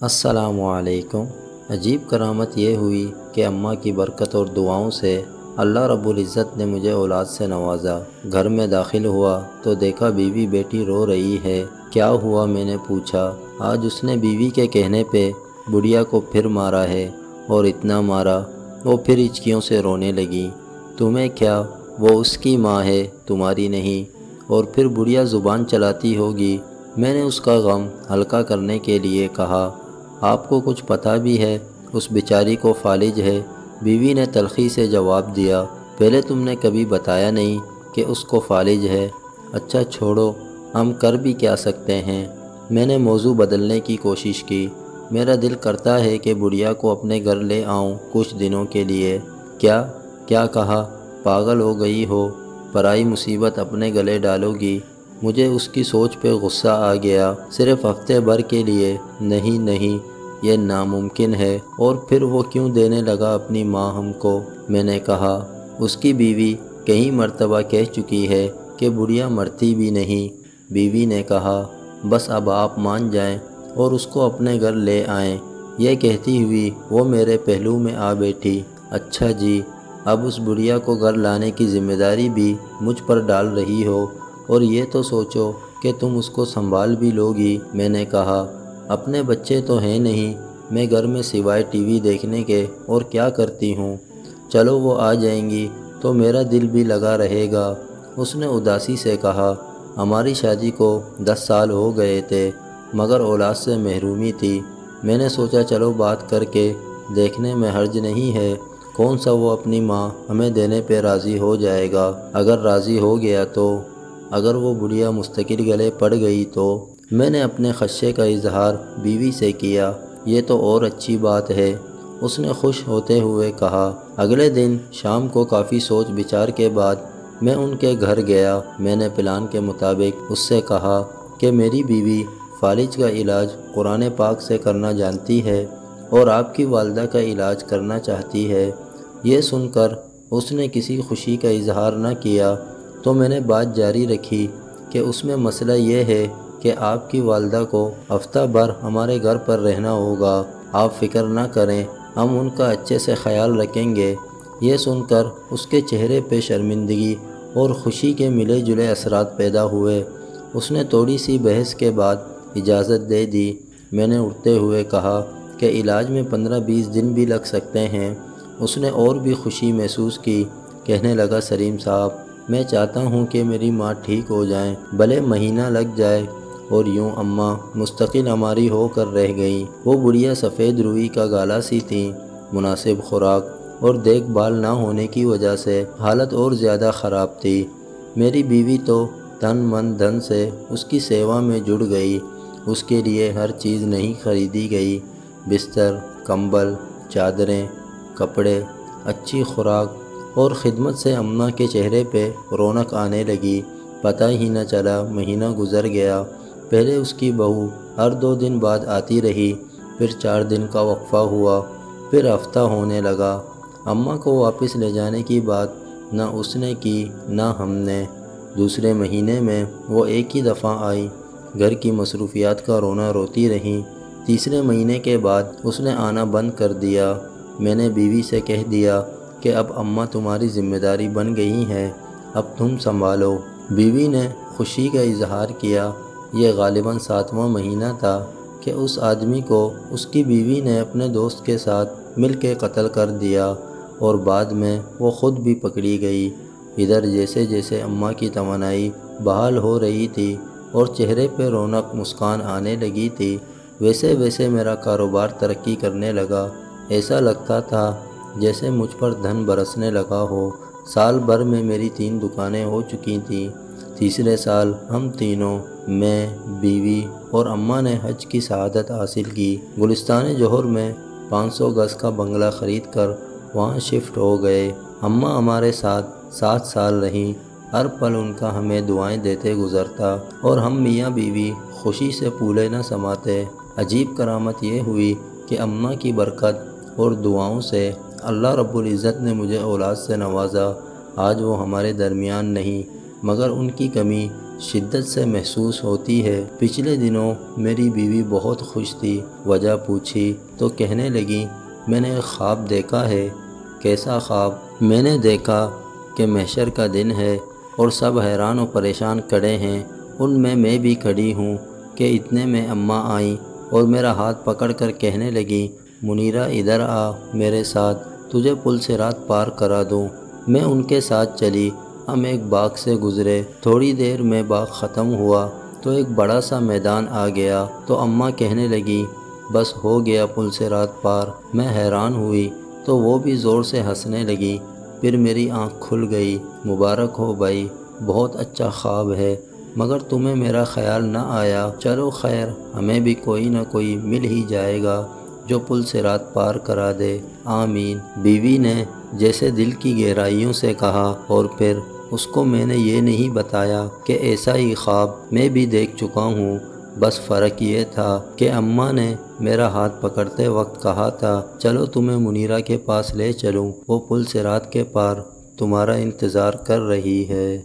السلام علیکم۔ عجیب کرامت یہ ہوئی کہ اماں کی برکت اور دعاؤں سے اللہ رب العزت نے مجھے اولاد سے نوازا۔ گھر میں داخل ہوا تو دیکھا بیوی بیٹی رو رہی ہے۔ کیا ہوا، میں نے پوچھا۔ آج اس نے بیوی کے کہنے پہ بڑھیا کو پھر مارا ہے، اور اتنا مارا وہ پھر ہچکیوں سے رونے لگی۔ تمہیں کیا، وہ اس کی ماں ہے، تمہاری نہیں، اور پھر بڑھیا زبان چلاتی ہوگی۔ میں نے اس کا غم ہلکا کرنے کے لیے کہا، آپ کو کچھ پتہ بھی ہے اس بیچاری کو فالج ہے؟ بیوی نے تلخی سے جواب دیا، پہلے تم نے کبھی بتایا نہیں کہ اس کو فالج ہے۔ اچھا چھوڑو، ہم کر بھی کیا سکتے ہیں؟ میں نے موضوع بدلنے کی کوشش کی۔ میرا دل کرتا ہے کہ بڑھیا کو اپنے گھر لے آؤں کچھ دنوں کے لیے۔ کیا کہا؟ پاگل ہو گئی ہو؟ پرائی مصیبت اپنے گلے ڈالو گی؟ مجھے اس کی سوچ پہ غصہ آ گیا۔ صرف ہفتے بھر کے لیے؟ نہیں، یہ ناممکن ہے۔ اور پھر وہ کیوں دینے لگا اپنی ماں ہم کو؟ میں نے کہا، اس کی بیوی کئی مرتبہ کہہ چکی ہے کہ بڑھیا مرتی بھی نہیں۔ بیوی نے کہا، بس اب آپ مان جائیں اور اس کو اپنے گھر لے آئیں۔ یہ کہتی ہوئی وہ میرے پہلو میں آ بیٹھی۔ اچھا جی، اب اس بڑھیا کو گھر لانے کی ذمہ داری بھی مجھ پر ڈال رہی ہو، اور یہ تو سوچو کہ تم اس کو سنبھال بھی لو گی۔ میں نے کہا، اپنے بچے تو ہیں نہیں، میں گھر میں سوائے ٹی وی دیکھنے کے اور کیا کرتی ہوں؟ چلو وہ آ جائیں گی تو میرا دل بھی لگا رہے گا۔ اس نے اداسی سے کہا، ہماری شادی کو 10 سال ہو گئے تھے، مگر اولاد سے محرومی تھی۔ میں نے سوچا چلو بات کر کے دیکھنے میں حرج نہیں ہے، کون سا وہ اپنی ماں ہمیں دینے پہ راضی ہو جائے گا۔ اگر راضی ہو گیا تو، اگر وہ بڑھیا مستقل گلے پڑ گئی تو؟ میں نے اپنے خدشے کا اظہار بیوی سے کیا۔ یہ تو اور اچھی بات ہے، اس نے خوش ہوتے ہوئے کہا۔ اگلے دن شام کو کافی سوچ بچار کے بعد میں ان کے گھر گیا۔ میں نے پلان کے مطابق اس سے کہا کہ میری بیوی فالج کا علاج قرآن پاک سے کرنا جانتی ہے اور آپ کی والدہ کا علاج کرنا چاہتی ہے۔ یہ سن کر اس نے کسی خوشی کا اظہار نہ کیا، تو میں نے بات جاری رکھی کہ اس میں مسئلہ یہ ہے کہ آپ کی والدہ کو ہفتہ بھر ہمارے گھر پر رہنا ہوگا۔ آپ فکر نہ کریں، ہم ان کا اچھے سے خیال رکھیں گے۔ یہ سن کر اس کے چہرے پہ شرمندگی اور خوشی کے ملے جلے اثرات پیدا ہوئے۔ اس نے تھوڑی سی بحث کے بعد اجازت دے دی۔ میں نے اٹھتے ہوئے کہا کہ علاج میں 15-20 دن بھی لگ سکتے ہیں۔ اس نے اور بھی خوشی محسوس کی۔ کہنے لگا، سلیم صاحب، میں چاہتا ہوں کہ میری ماں ٹھیک ہو جائیں، بھلے مہینہ لگ جائے۔ اور یوں اماں مستقل ہماری ہو کر رہ گئیں۔ وہ بڑھیا سفید روئی کا گالا سی تھیں۔ مناسب خوراک اور دیکھ بھال نہ ہونے کی وجہ سے حالت اور زیادہ خراب تھی۔ میری بیوی تو تن من دھن سے اس کی سیوا میں جڑ گئی۔ اس کے لیے ہر چیز نئی خریدی گئی، بستر، کمبل، چادریں، کپڑے، اچھی خوراک، اور خدمت سے اماں کے چہرے پہ رونق آنے لگی۔ پتہ ہی نہ چلا مہینہ گزر گیا۔ پہلے اس کی بہو ہر 2 دن بعد آتی رہی، پھر 4 دن کا وقفہ ہوا، پھر ہفتہ ہونے لگا۔ اماں کو واپس لے جانے کی بات نہ اس نے کی نہ ہم نے۔ دوسرے مہینے میں وہ ایک ہی دفعہ آئی، گھر کی مصروفیات کا رونا روتی رہیں۔ تیسرے مہینے کے بعد اس نے آنا بند کر دیا۔ میں نے بیوی سے کہہ دیا کہ اب اماں تمہاری ذمہ داری بن گئی ہیں، اب تم سنبھالو۔ بیوی نے خوشی کا اظہار کیا۔ یہ غالباً 7واں مہینہ تھا کہ اس آدمی کو اس کی بیوی نے اپنے دوست کے ساتھ مل کے قتل کر دیا، اور بعد میں وہ خود بھی پکڑی گئی۔ ادھر جیسے جیسے اماں کی توانائی بحال ہو رہی تھی اور چہرے پہ رونق مسکان آنے لگی تھی، ویسے ویسے میرا کاروبار ترقی کرنے لگا۔ ایسا لگتا تھا جیسے مجھ پر دھن برسنے لگا ہو۔ سال بھر میں میری 3 دکانیں ہو چکی تھیں۔ تیسرے سال ہم تینوں، میں، بیوی اور اماں نے حج کی سعادت حاصل کی۔ گلستان جوہر میں 500 گز کا بنگلہ خرید کر وہاں شفٹ ہو گئے۔ اماں ہمارے ساتھ 7 سال رہیں۔ ہر پل ان کا ہمیں دعائیں دیتے گزرتا، اور ہم میاں بیوی خوشی سے پھولے نہ سماتے۔ عجیب کرامت یہ ہوئی کہ اماں کی برکت اور دعاؤں سے اللہ رب العزت نے مجھے اولاد سے نوازا۔ آج وہ ہمارے درمیان نہیں، مگر ان کی کمی شدت سے محسوس ہوتی ہے۔ پچھلے دنوں میری بیوی بہت خوش تھی، وجہ پوچھی تو کہنے لگی میں نے ایک خواب دیکھا ہے۔ کیسا خواب؟ میں نے دیکھا کہ محشر کا دن ہے اور سب حیران و پریشان کھڑے ہیں، ان میں بھی کھڑی ہوں کہ اتنے میں اماں آئیں اور میرا ہاتھ پکڑ کر کہنے لگی منیرہ ادھر آ میرے ساتھ، تجھے پل صراط پار کرا دوں۔ میں ان کے ساتھ چلی۔ ہم ایک باغ سے گزرے، تھوڑی دیر میں باغ ختم ہوا تو ایک بڑا سا میدان آ گیا تو اماں کہنے لگی بس ہو گیا پل صراط پار۔ میں حیران ہوئی تو وہ بھی زور سے ہنسنے لگی۔ پھر میری آنکھ کھل گئی۔ مبارک ہو بھائی، بہت اچھا خواب ہے، مگر تمہیں میرا خیال نہ آیا۔ چلو خیر، ہمیں بھی کوئی نہ کوئی مل ہی جائے گا جو پل صراط پار کرا دے، آمین۔ بیوی نے جیسے دل کی گہرائیوں سے کہا، اور پھر اس کو میں نے یہ نہیں بتایا کہ ایسا ہی خواب میں بھی دیکھ چکا ہوں، بس فرق یہ تھا کہ اماں نے میرا ہاتھ پکڑتے وقت کہا تھا چلو تمہیں منیرہ کے پاس لے چلوں، وہ پل صراط کے پار تمہارا انتظار کر رہی ہے۔